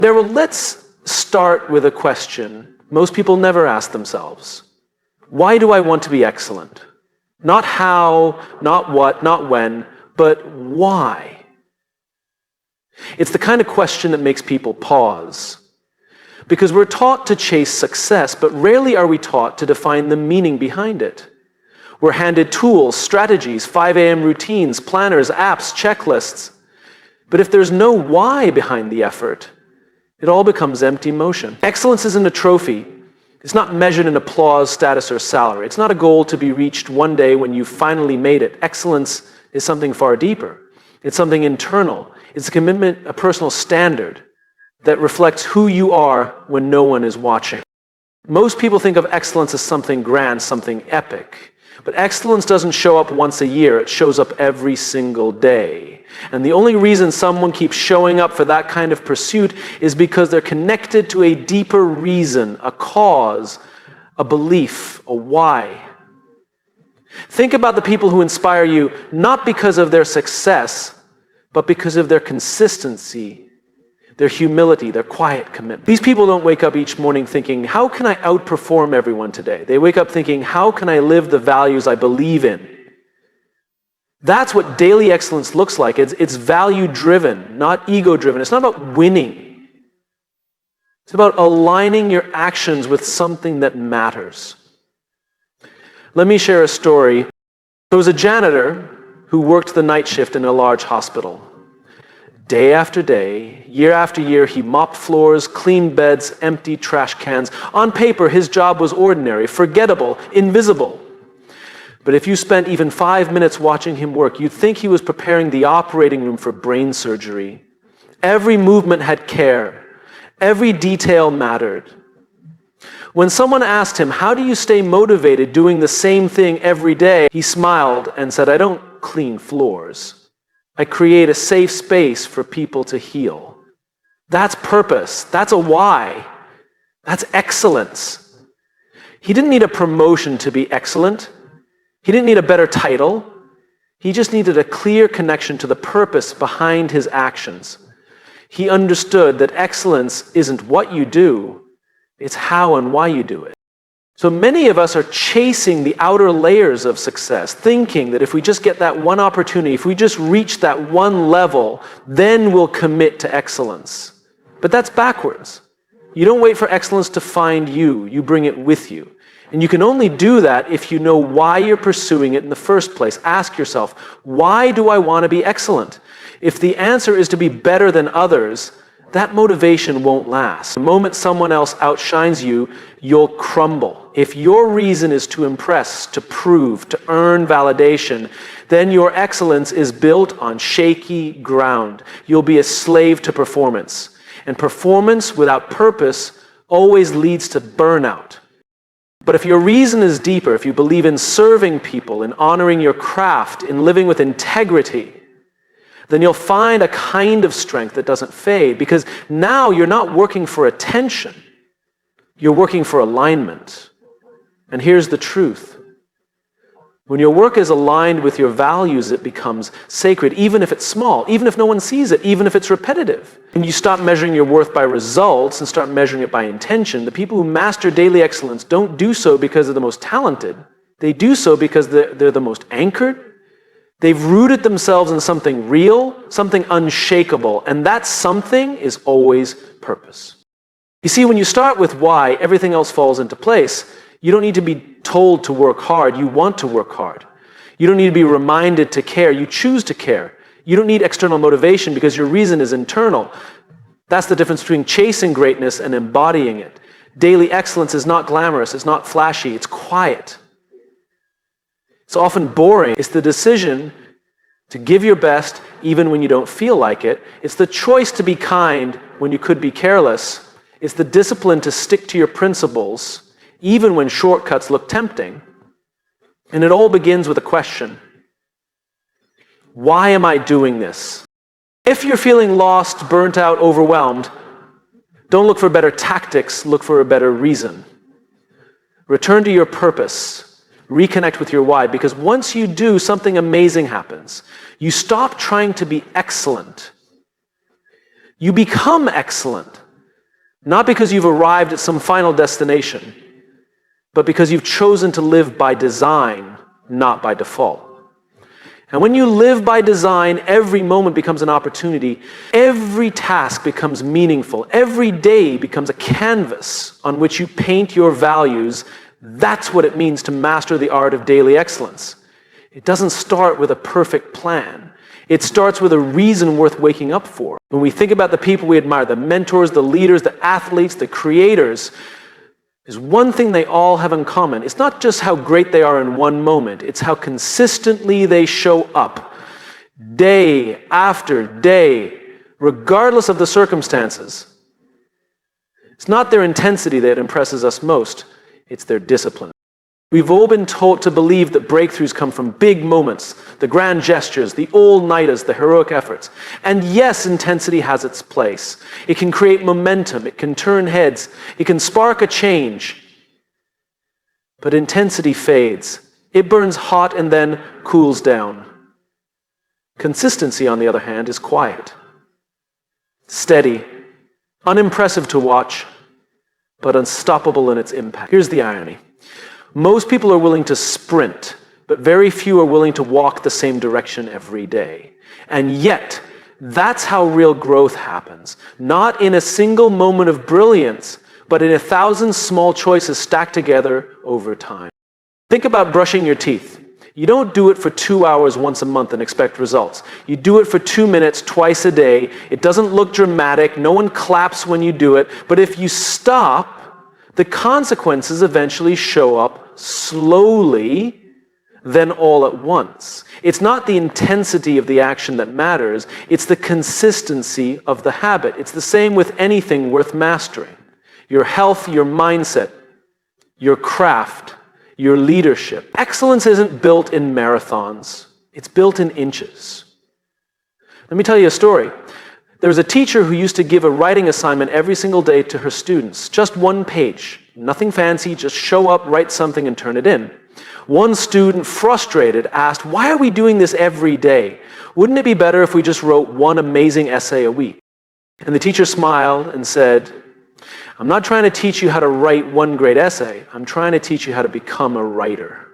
Let's start with a question most people never ask themselves. Why do I want to be excellent? Not how, not what, not when, but why? It's the kind of question that makes people pause. Because we're taught to chase success, but rarely are we taught to define the meaning behind it. We're handed tools, strategies, 5 a.m. routines, planners, apps, checklists. But if there's no why behind the effort, it all becomes empty motion. Excellence isn't a trophy. It's not measured in applause, status, or salary. It's not a goal to be reached one day when you've finally made it. Excellence is something far deeper. It's something internal. It's a commitment, a personal standard that reflects who you are when no one is watching. Most people think of excellence as something grand, something epic. But excellence doesn't show up once a year. It shows up every single day. And the only reason someone keeps showing up for that kind of pursuit is because they're connected to a deeper reason, a cause, a belief, a why. Think about the people who inspire you not because of their success, but because of their consistency, their humility, their quiet commitment. These people don't wake up each morning thinking, how can I outperform everyone today? They wake up thinking, how can I live the values I believe in? That's what daily excellence looks like. It's value-driven, not ego-driven. It's not about winning. It's about aligning your actions with something that matters. Let me share a story. There was a janitor who worked the night shift in a large hospital. Day after day, year after year, he mopped floors, cleaned beds, emptied trash cans. On paper, his job was ordinary, forgettable, invisible. But if you spent even 5 minutes watching him work, you'd think he was preparing the operating room for brain surgery. Every movement had care. Every detail mattered. When someone asked him, how do you stay motivated doing the same thing every day? He smiled and said, I don't clean floors. I create a safe space for people to heal. That's purpose. That's a why. That's excellence. He didn't need a promotion to be excellent. He didn't need a better title. He just needed a clear connection to the purpose behind his actions. He understood that excellence isn't what you do, it's how and why you do it. So many of us are chasing the outer layers of success, thinking that if we just get that one opportunity, if we just reach that one level, then we'll commit to excellence. But that's backwards. You don't wait for excellence to find you, you bring it with you. And you can only do that if you know why you're pursuing it in the first place. Ask yourself, why do I want to be excellent? If the answer is to be better than others, that motivation won't last. The moment someone else outshines you, you'll crumble. If your reason is to impress, to prove, to earn validation, then your excellence is built on shaky ground. You'll be a slave to performance. And performance without purpose always leads to burnout. But if your reason is deeper, if you believe in serving people, in honoring your craft, in living with integrity, then you'll find a kind of strength that doesn't fade, because now you're not working for attention, you're working for alignment. And here's the truth. When your work is aligned with your values, it becomes sacred, even if it's small, even if no one sees it, even if it's repetitive. When you stop measuring your worth by results and start measuring it by intention, the people who master daily excellence don't do so because they're the most talented. They do so because they're the most anchored. They've rooted themselves in something real, something unshakable, and that something is always purpose. You see, when you start with why, everything else falls into place. You don't need to be told to work hard. You want to work hard. You don't need to be reminded to care. You choose to care. You don't need external motivation because your reason is internal. That's the difference between chasing greatness and embodying it. Daily excellence is not glamorous. It's not flashy. It's quiet. It's often boring. It's the decision to give your best even when you don't feel like it. It's the choice to be kind when you could be careless. It's the discipline to stick to your principles even when shortcuts look tempting. And it all begins with a question. Why am I doing this? If you're feeling lost, burnt out, overwhelmed, don't look for better tactics, look for a better reason. Return to your purpose. Reconnect with your why, because once you do, something amazing happens. You stop trying to be excellent. You become excellent. Not because you've arrived at some final destination, but because you've chosen to live by design, not by default. And when you live by design, every moment becomes an opportunity. Every task becomes meaningful. Every day becomes a canvas on which you paint your values. That's what it means to master the art of daily excellence. It doesn't start with a perfect plan. It starts with a reason worth waking up for. When we think about the people we admire, the mentors, the leaders, the athletes, the creators, there's one thing they all have in common. It's not just how great they are in one moment. It's how consistently they show up, day after day, regardless of the circumstances. It's not their intensity that impresses us most. It's their discipline. We've all been taught to believe that breakthroughs come from big moments, the grand gestures, the all-nighters, the heroic efforts. And yes, intensity has its place. It can create momentum, it can turn heads, it can spark a change. But intensity fades. It burns hot and then cools down. Consistency, on the other hand, is quiet, steady, unimpressive to watch, but unstoppable in its impact. Here's the irony. Most people are willing to sprint, but very few are willing to walk the same direction every day. And yet, that's how real growth happens. Not in a single moment of brilliance, but in 1,000 small choices stacked together over time. Think about brushing your teeth. You don't do it for 2 hours once a month and expect results. You do it for 2 minutes twice a day. It doesn't look dramatic. No one claps when you do it. But if you stop, the consequences eventually show up slowly, then all at once. It's not the intensity of the action that matters, it's the consistency of the habit. It's the same with anything worth mastering. Your health, your mindset, your craft, your leadership. Excellence isn't built in marathons, it's built in inches. Let me tell you a story. There was a teacher who used to give a writing assignment every single day to her students. Just 1 page. Nothing fancy, just show up, write something, and turn it in. One student, frustrated, asked, "Why are we doing this every day? Wouldn't it be better if we just wrote 1 amazing essay a week?" And the teacher smiled and said, "I'm not trying to teach you how to write 1 great essay. I'm trying to teach you how to become a writer."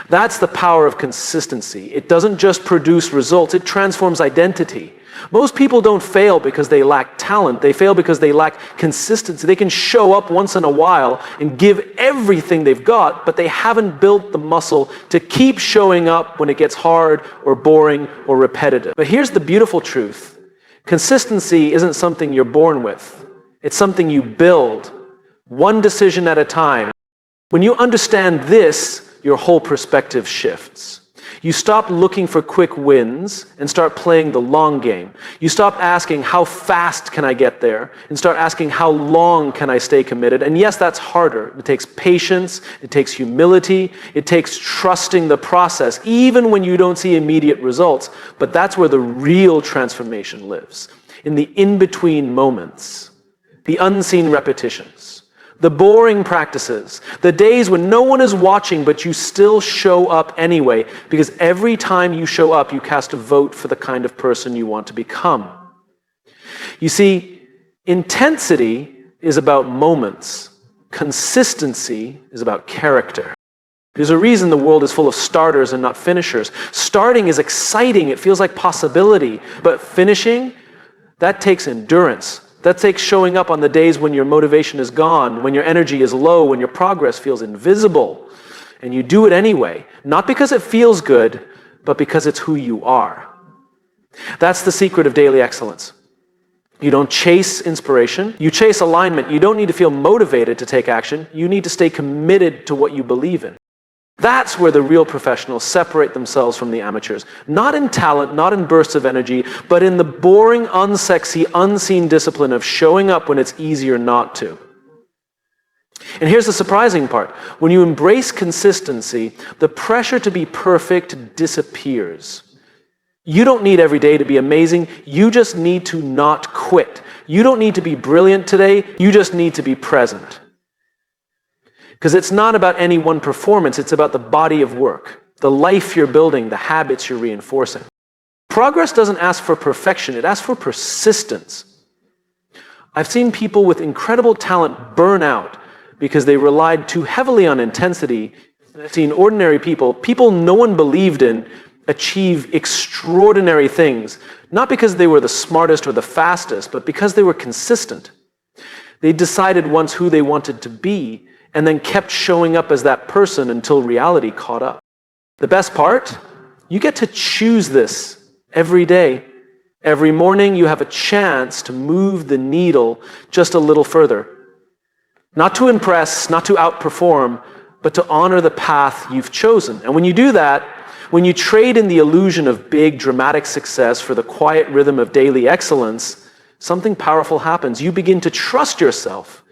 That's the power of consistency. It doesn't just produce results, it transforms identity. Most people don't fail because they lack talent. They fail because they lack consistency. They can show up once in a while and give everything they've got, but they haven't built the muscle to keep showing up when it gets hard or boring or repetitive. But here's the beautiful truth. Consistency isn't something you're born with. It's something you build, one decision at a time. When you understand this, your whole perspective shifts. You stop looking for quick wins and start playing the long game. You stop asking, how fast can I get there? And start asking, how long can I stay committed? And yes, that's harder. It takes patience, it takes humility, it takes trusting the process, even when you don't see immediate results. But that's where the real transformation lives, in the in-between moments, the unseen repetitions. The boring practices, the days when no one is watching but you still show up anyway, because every time you show up, you cast a vote for the kind of person you want to become. You see, intensity is about moments. Consistency is about character. There's a reason the world is full of starters and not finishers. Starting is exciting, it feels like possibility, but finishing, that takes endurance. That takes showing up on the days when your motivation is gone, when your energy is low, when your progress feels invisible. And you do it anyway, not because it feels good, but because it's who you are. That's the secret of daily excellence. You don't chase inspiration, you chase alignment. You don't need to feel motivated to take action. You need to stay committed to what you believe in. That's where the real professionals separate themselves from the amateurs. Not in talent, not in bursts of energy, but in the boring, unsexy, unseen discipline of showing up when it's easier not to. And here's the surprising part. When you embrace consistency, the pressure to be perfect disappears. You don't need every day to be amazing. You just need to not quit. You don't need to be brilliant today. You just need to be present. Because it's not about any one performance, it's about the body of work, the life you're building, the habits you're reinforcing. Progress doesn't ask for perfection, it asks for persistence. I've seen people with incredible talent burn out because they relied too heavily on intensity. I've seen ordinary people no one believed in, achieve extraordinary things, not because they were the smartest or the fastest, but because they were consistent. They decided once who they wanted to be and then kept showing up as that person until reality caught up. The best part? You get to choose this every day. Every morning you have a chance to move the needle just a little further. Not to impress, not to outperform, but to honor the path you've chosen. And when you do that, when you trade in the illusion of big, dramatic success for the quiet rhythm of daily excellence, something powerful happens. You begin to trust yourself.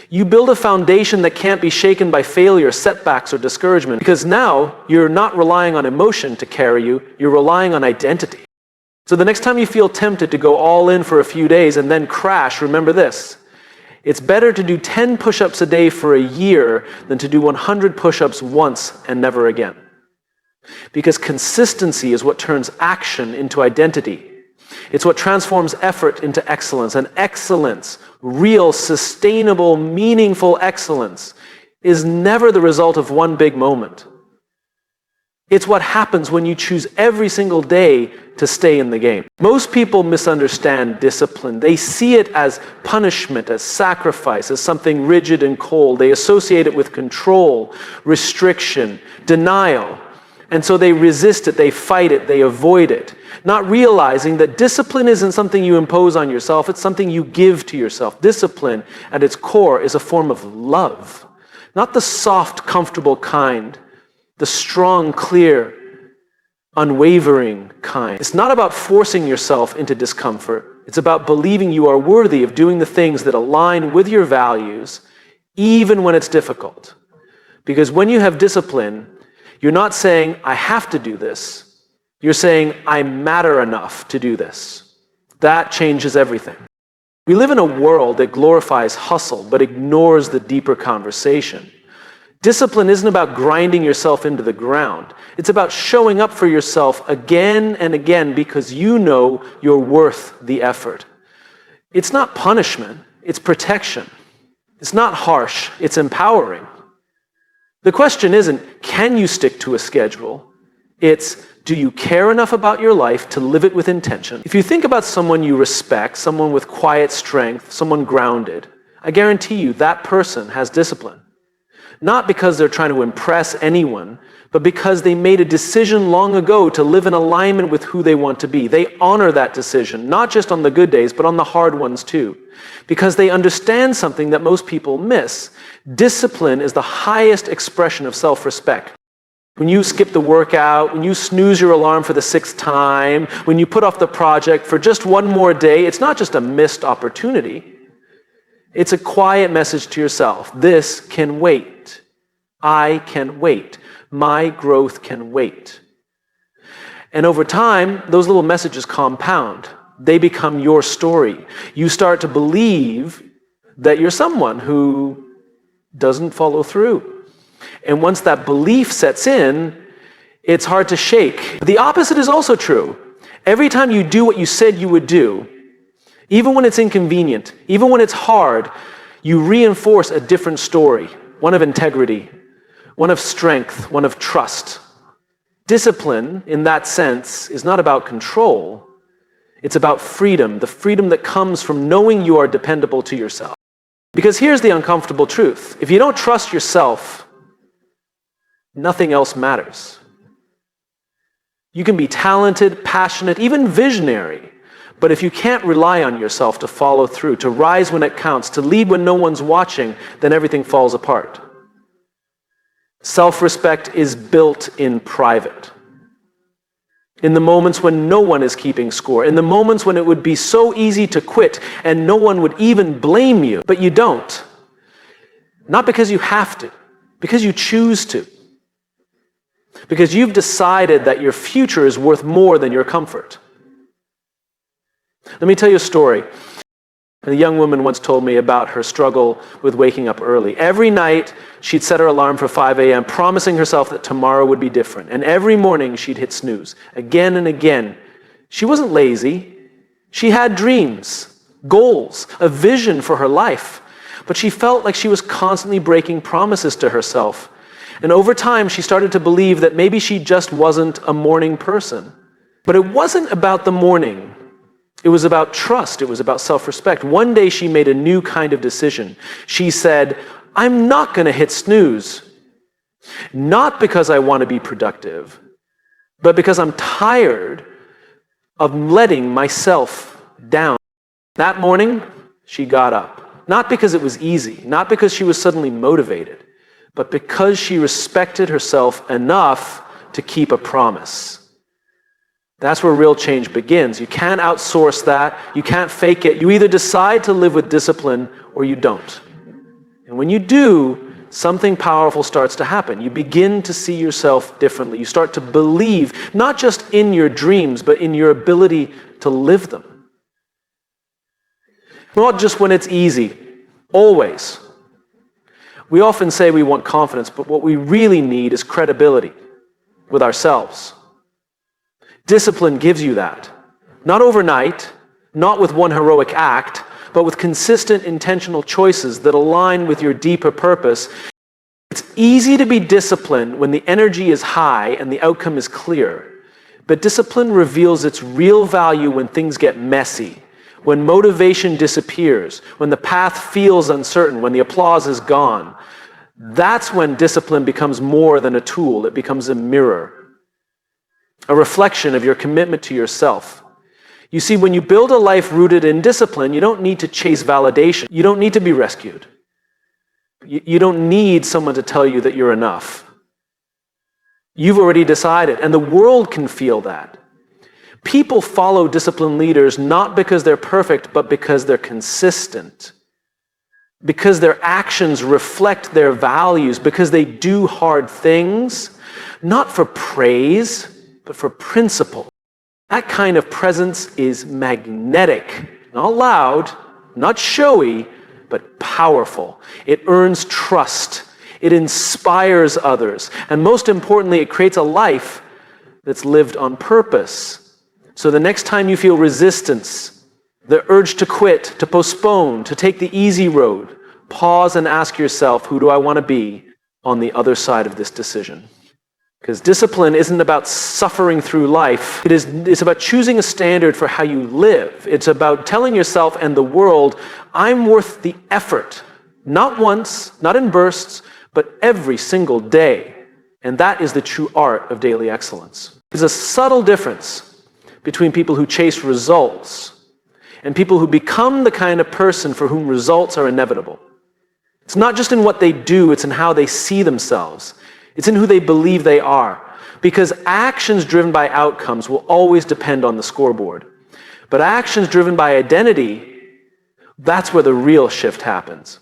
You build a foundation that can't be shaken by failure, setbacks, or discouragement, because now you're not relying on emotion to carry you, you're relying on identity. So the next time you feel tempted to go all in for a few days and then crash, remember this. It's better to do 10 push-ups a day for a year than to do 100 push-ups once and never again. Because consistency is what turns action into identity. It's what transforms effort into excellence. And excellence, real, sustainable, meaningful excellence, is never the result of one big moment. It's what happens when you choose every single day to stay in the game. Most people misunderstand discipline. They see it as punishment, as sacrifice, as something rigid and cold. They associate it with control, restriction, denial. And so they resist it, they fight it, they avoid it, not realizing that discipline isn't something you impose on yourself, it's something you give to yourself. Discipline, at its core, is a form of love. Not the soft, comfortable kind, the strong, clear, unwavering kind. It's not about forcing yourself into discomfort. It's about believing you are worthy of doing the things that align with your values, even when it's difficult. Because when you have discipline, you're not saying, I have to do this. You're saying, I matter enough to do this. That changes everything. We live in a world that glorifies hustle, but ignores the deeper conversation. Discipline isn't about grinding yourself into the ground. It's about showing up for yourself again and again because you know you're worth the effort. It's not punishment, it's protection. It's not harsh, it's empowering. The question isn't, can you stick to a schedule? It's, do you care enough about your life to live it with intention? If you think about someone you respect, someone with quiet strength, someone grounded, I guarantee you that person has discipline. Not because they're trying to impress anyone, but because they made a decision long ago to live in alignment with who they want to be. They honor that decision, not just on the good days, but on the hard ones too. Because they understand something that most people miss. Discipline is the highest expression of self-respect. When you skip the workout, when you snooze your alarm for the 6th time, when you put off the project for just one more day, it's not just a missed opportunity. It's a quiet message to yourself. This can wait. I can wait. My growth can wait. And over time, those little messages compound. They become your story. You start to believe that you're someone who doesn't follow through. And once that belief sets in, it's hard to shake. But the opposite is also true. Every time you do what you said you would do, even when it's inconvenient, even when it's hard, you reinforce a different story, one of integrity, one of strength, one of trust. Discipline, in that sense, is not about control. It's about freedom, the freedom that comes from knowing you are dependable to yourself. Because here's the uncomfortable truth. If you don't trust yourself, nothing else matters. You can be talented, passionate, even visionary, but if you can't rely on yourself to follow through, to rise when it counts, to lead when no one's watching, then everything falls apart. Self-respect is built in private. In the moments when no one is keeping score, in the moments when it would be so easy to quit and no one would even blame you, but you don't. Not because you have to, because you choose to. Because you've decided that your future is worth more than your comfort. Let me tell you a story. A young woman once told me about her struggle with waking up early. Every night, she'd set her alarm for 5 a.m., promising herself that tomorrow would be different. And every morning, she'd hit snooze, again and again. She wasn't lazy. She had dreams, goals, a vision for her life. But she felt like she was constantly breaking promises to herself. And over time, she started to believe that maybe she just wasn't a morning person. But it wasn't about the morning. It was about trust. It was about self-respect. One day she made a new kind of decision. She said, I'm not going to hit snooze. Not because I want to be productive, but because I'm tired of letting myself down. That morning, she got up. Not because it was easy, not because she was suddenly motivated, but because she respected herself enough to keep a promise. That's where real change begins. You can't outsource that. You can't fake it. You either decide to live with discipline or you don't. And when you do, something powerful starts to happen. You begin to see yourself differently. You start to believe, not just in your dreams, but in your ability to live them. Not just when it's easy, always. We often say we want confidence, but what we really need is credibility with ourselves. Discipline gives you that. Not overnight, not with one heroic act, but with consistent intentional choices that align with your deeper purpose. It's easy to be disciplined when the energy is high and the outcome is clear. But discipline reveals its real value when things get messy, when motivation disappears, when the path feels uncertain, when the applause is gone. That's when discipline becomes more than a tool. It becomes a mirror, a reflection of your commitment to yourself. You see, when you build a life rooted in discipline, you don't need to chase validation. You don't need to be rescued. You don't need someone to tell you that you're enough. You've already decided, and the world can feel that. People follow disciplined leaders not because they're perfect, but because they're consistent. Because their actions reflect their values, because they do hard things, not for praise, but for principle. That kind of presence is magnetic, not loud, not showy, but powerful. It earns trust. It inspires others. And most importantly, it creates a life that's lived on purpose. So the next time you feel resistance, the urge to quit, to postpone, to take the easy road, pause and ask yourself, who do I want to be on the other side of this decision? Because discipline isn't about suffering through life. It's about choosing a standard for how you live. It's about telling yourself and the world, I'm worth the effort. Not once, not in bursts, but every single day. And that is the true art of daily excellence. There's a subtle difference between people who chase results and people who become the kind of person for whom results are inevitable. It's not just in what they do, it's in how they see themselves. It's in who they believe they are. Because actions driven by outcomes will always depend on the scoreboard. But actions driven by identity, that's where the real shift happens.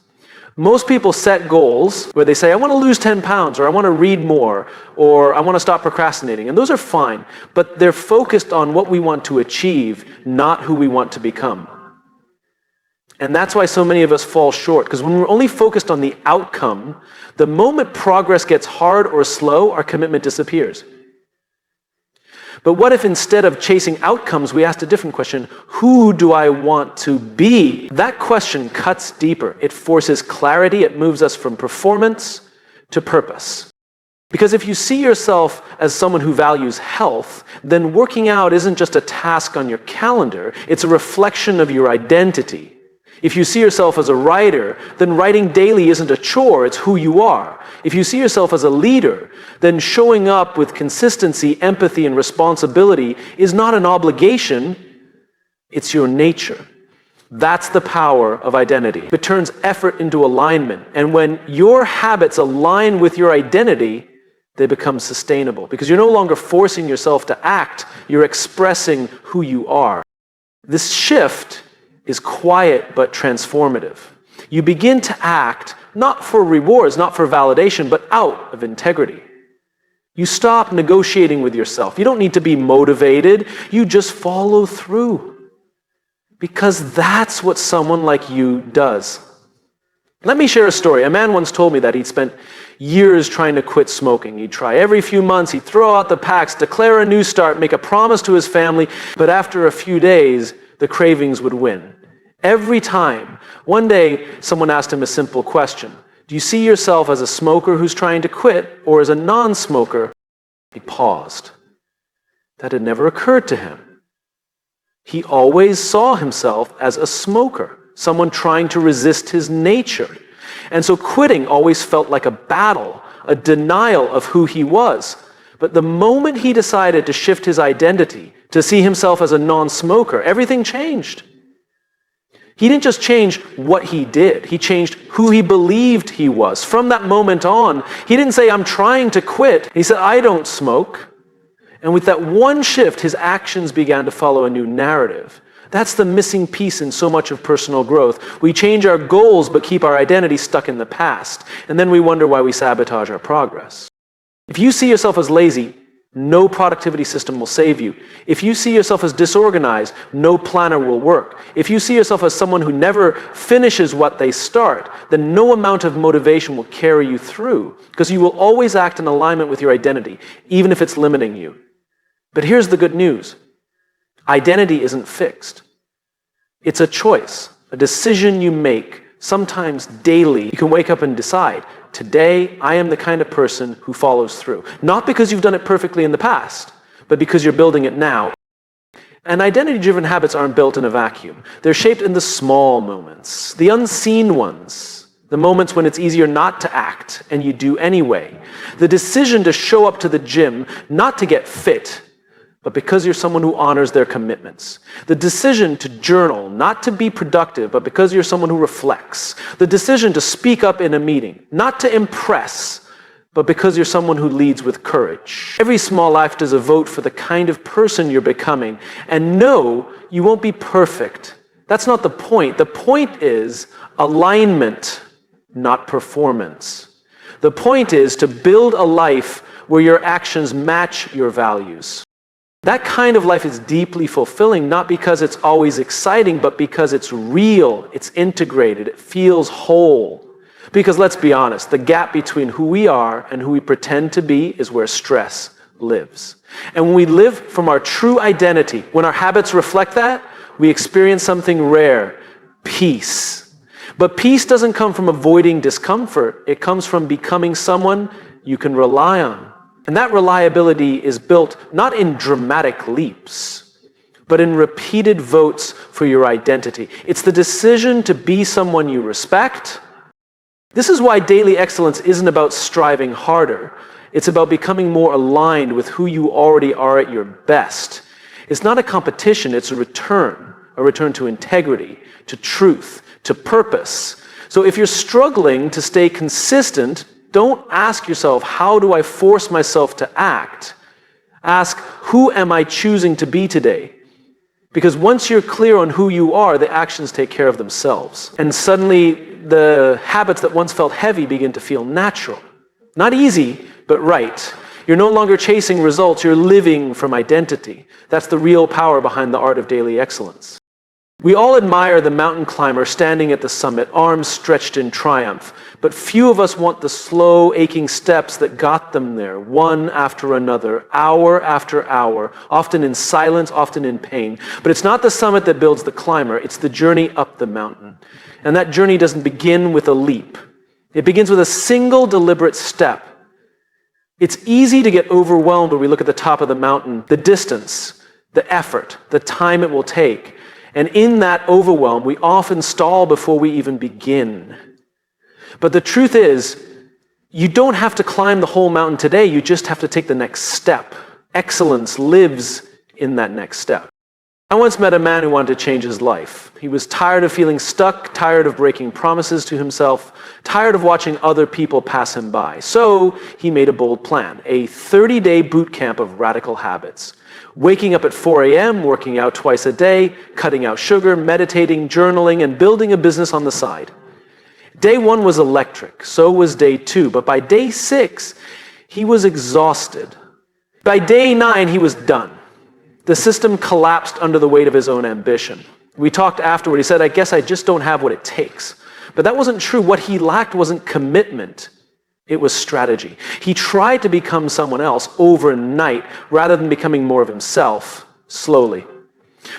Most people set goals where they say, I want to lose 10 pounds, or I want to read more, or I want to stop procrastinating. And those are fine, but they're focused on what we want to achieve, not who we want to become. And that's why so many of us fall short, because when we're only focused on the outcome, the moment progress gets hard or slow, our commitment disappears. But what if instead of chasing outcomes, we asked a different question, who do I want to be? That question cuts deeper. It forces clarity. It moves us from performance to purpose. Because if you see yourself as someone who values health, then working out isn't just a task on your calendar, it's a reflection of your identity. If you see yourself as a writer, then writing daily isn't a chore, it's who you are. If you see yourself as a leader, then showing up with consistency, empathy, and responsibility is not an obligation, it's your nature. That's the power of identity. It turns effort into alignment. And when your habits align with your identity, they become sustainable. Because you're no longer forcing yourself to act, you're expressing who you are. This shift is quiet but transformative. You begin to act not for rewards, not for validation, but out of integrity. You stop negotiating with yourself. You don't need to be motivated. You just follow through. Because that's what someone like you does. Let me share a story. A man once told me that he'd spent years trying to quit smoking. He'd try every few months, he'd throw out the packs, declare a new start, make a promise to his family, but after a few days, the cravings would win. Every time. One day, someone asked him a simple question. Do you see yourself as a smoker who's trying to quit or as a non-smoker? He paused. That had never occurred to him. He always saw himself as a smoker, someone trying to resist his nature. And so quitting always felt like a battle, a denial of who he was. But the moment he decided to shift his identity, to see himself as a non-smoker, everything changed. He didn't just change what he did, he changed who he believed he was. From that moment on, he didn't say, I'm trying to quit. He said, I don't smoke. And with that one shift, his actions began to follow a new narrative. That's the missing piece in so much of personal growth. We change our goals, but keep our identity stuck in the past. And then we wonder why we sabotage our progress. If you see yourself as lazy, no productivity system will save you. If you see yourself as disorganized, no planner will work. If you see yourself as someone who never finishes what they start, then no amount of motivation will carry you through, because you will always act in alignment with your identity, even if it's limiting you. But here's the good news. Identity isn't fixed. It's a choice, a decision you make, sometimes daily. You can wake up and decide, today I am the kind of person who follows through. Not because you've done it perfectly in the past, but because you're building it now. And identity-driven habits aren't built in a vacuum. They're shaped in the small moments, the unseen ones, the moments when it's easier not to act and you do anyway. The decision to show up to the gym, not to get fit, but because you're someone who honors their commitments. The decision to journal, not to be productive, but because you're someone who reflects. The decision to speak up in a meeting, not to impress, but because you're someone who leads with courage. Every small act is a vote for the kind of person you're becoming. And no, you won't be perfect. That's not the point. The point is alignment, not performance. The point is to build a life where your actions match your values. That kind of life is deeply fulfilling, not because it's always exciting, but because it's real, it's integrated, it feels whole. Because let's be honest, the gap between who we are and who we pretend to be is where stress lives. And when we live from our true identity, when our habits reflect that, we experience something rare, peace. But peace doesn't come from avoiding discomfort, it comes from becoming someone you can rely on. And that reliability is built not in dramatic leaps, but in repeated votes for your identity. It's the decision to be someone you respect. This is why daily excellence isn't about striving harder. It's about becoming more aligned with who you already are at your best. It's not a competition, it's a return to integrity, to truth, to purpose. So if you're struggling to stay consistent, don't ask yourself, how do I force myself to act? Ask, who am I choosing to be today? Because once you're clear on who you are, the actions take care of themselves. And suddenly, the habits that once felt heavy begin to feel natural. Not easy, but right. You're no longer chasing results, you're living from identity. That's the real power behind the art of daily excellence. We all admire the mountain climber standing at the summit, arms stretched in triumph. But few of us want the slow, aching steps that got them there, one after another, hour after hour, often in silence, often in pain. But it's not the summit that builds the climber, it's the journey up the mountain. And that journey doesn't begin with a leap. It begins with a single deliberate step. It's easy to get overwhelmed when we look at the top of the mountain, the distance, the effort, the time it will take. And in that overwhelm, we often stall before we even begin. But the truth is, you don't have to climb the whole mountain today, you just have to take the next step. Excellence lives in that next step. I once met a man who wanted to change his life. He was tired of feeling stuck, tired of breaking promises to himself, tired of watching other people pass him by. So he made a bold plan, a 30-day boot camp of radical habits. Waking up at 4 a.m., working out twice a day, cutting out sugar, meditating, journaling, and building a business on the side. Day 1 was electric, so was day 2, but by day 6, he was exhausted. By day 9, he was done. The system collapsed under the weight of his own ambition. We talked afterward, he said, I guess I just don't have what it takes. But that wasn't true. What he lacked wasn't commitment. It was strategy. He tried to become someone else overnight rather than becoming more of himself slowly.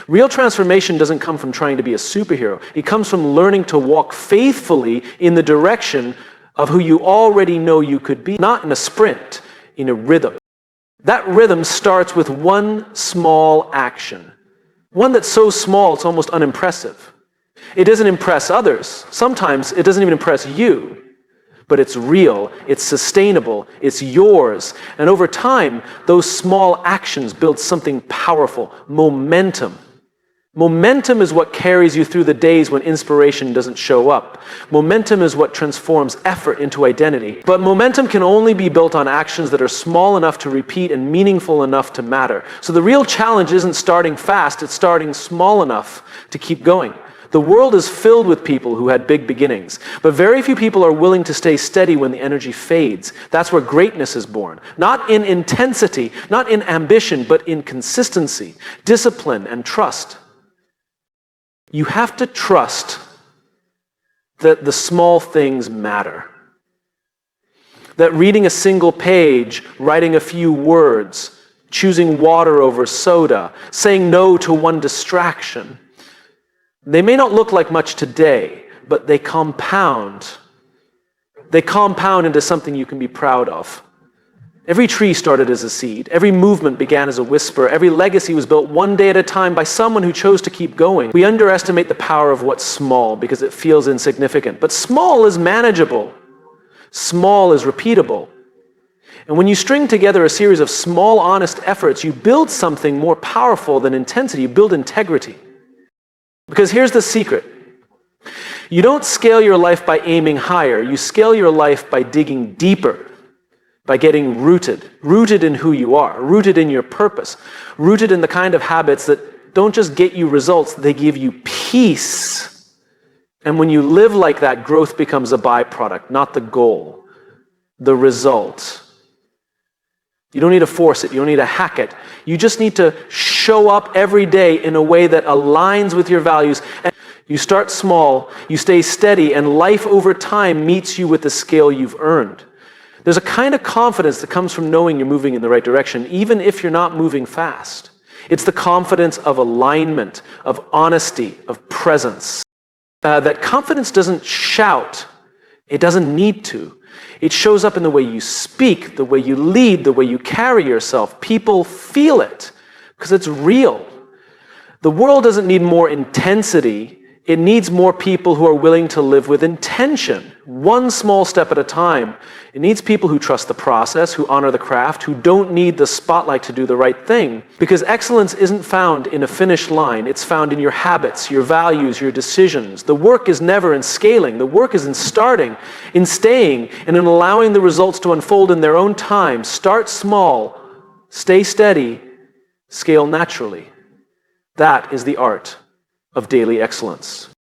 Real transformation doesn't come from trying to be a superhero. It comes from learning to walk faithfully in the direction of who you already know you could be, not in a sprint, in a rhythm. That rhythm starts with one small action, one that's so small it's almost unimpressive. It doesn't impress others. Sometimes it doesn't even impress you. But it's real, it's sustainable, it's yours. And over time, those small actions build something powerful, momentum. Momentum is what carries you through the days when inspiration doesn't show up. Momentum is what transforms effort into identity. But momentum can only be built on actions that are small enough to repeat and meaningful enough to matter. So the real challenge isn't starting fast, it's starting small enough to keep going. The world is filled with people who had big beginnings, but very few people are willing to stay steady when the energy fades. That's where greatness is born. Not in intensity, not in ambition, but in consistency, discipline, and trust. You have to trust that the small things matter. That reading a single page, writing a few words, choosing water over soda, saying no to one distraction, they may not look like much today, but they compound. They compound into something you can be proud of. Every tree started as a seed. Every movement began as a whisper. Every legacy was built one day at a time by someone who chose to keep going. We underestimate the power of what's small because it feels insignificant. But small is manageable. Small is repeatable. And when you string together a series of small, honest efforts, you build something more powerful than intensity. You build integrity. Because here's the secret. You don't scale your life by aiming higher. You scale your life by digging deeper, by getting rooted in who you are, rooted in your purpose, rooted in the kind of habits that don't just get you results, they give you peace. And when you live like that, growth becomes a byproduct, not the goal, the result. You don't need to force it. You don't need to hack it. You just need to show up every day in a way that aligns with your values. And you start small, you stay steady, and life over time meets you with the scale you've earned. There's a kind of confidence that comes from knowing you're moving in the right direction, even if you're not moving fast. It's the confidence of alignment, of honesty, of presence. That confidence doesn't shout. It doesn't need to. It shows up in the way you speak, the way you lead, the way you carry yourself. People feel it because it's real. The world doesn't need more intensity. It needs more people who are willing to live with intention, one small step at a time. It needs people who trust the process, who honor the craft, who don't need the spotlight to do the right thing. Because excellence isn't found in a finish line. It's found in your habits, your values, your decisions. The work is never in scaling. The work is in starting, in staying, and in allowing the results to unfold in their own time. Start small, stay steady, scale naturally. That is the art of daily excellence.